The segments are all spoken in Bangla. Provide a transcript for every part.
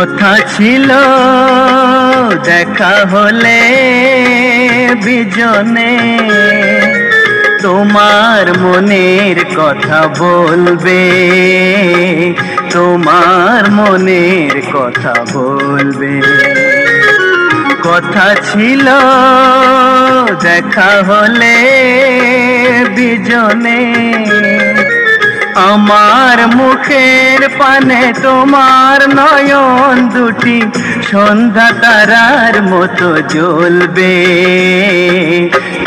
কথা ছিল দেখা হলে বিজনে তোমার মনের কথা বলবে, তোমার মনের কথা বলবে। কথা ছিল দেখা হলে বিজনে আমার মুখের পানে তোমার নয়ন দুটি সন্ধ্যা তারার মতো জ্বলবে,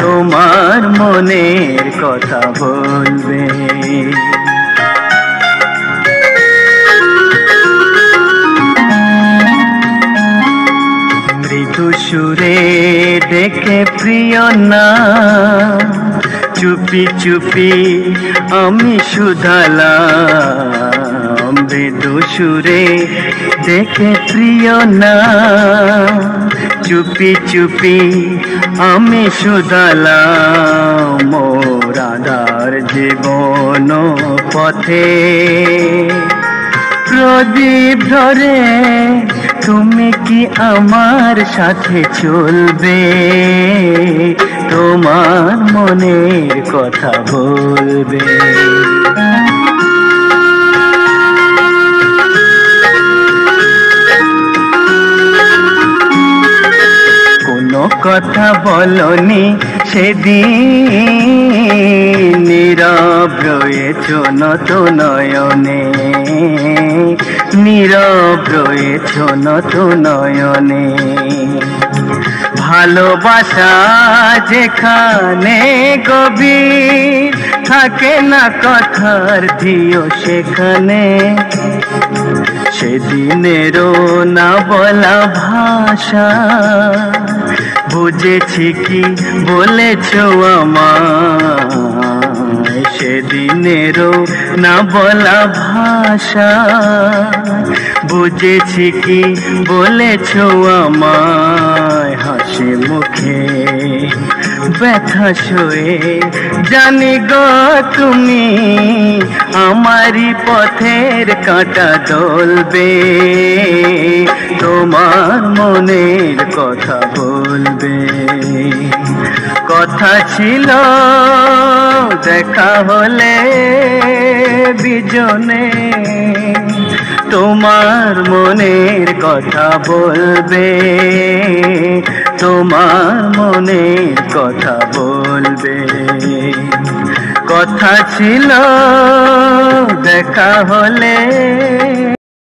তোমার মনের কথা বলবে। মৃদু সুরে ডেকে প্রিয় না, চুপি চুপি আমি শুধালাম। মৃদু সুরে ডেকে প্রিয় না, চুপি চুপি আমি শুধালাম। মোর আঁধার জীবন পথে প্রদীপ ধরে তুমি কি আমার সাথে চলবে, তোমার মনের কথা বলবে। কোনো কথা বলনি সেদিন, নীরব রয়েছ নত নয়নে, নীরব রয়েছ নত নয়নে। ভালোবাসা যেখানে গভীর থাকে না কথার ধিও সেখানে, সেদিনেরও না বলা ভাষা বুঝেছি কি বলেছ আমায়। সেদিনেরও না বলা ভাষা বুঝেছি কি বলেছ আমায়। হাসি মুখে ব্যথা সয়ে জানি গো তুমি আমারই পথের কাঁটা দলবে, তোমার মনের কথা বলবে। কথা ছিল দেখা হলে বিজনে তোমার মনের কথা বলবে, তোমার মনের কথা বলবে। কথা ছিল দেখা হলে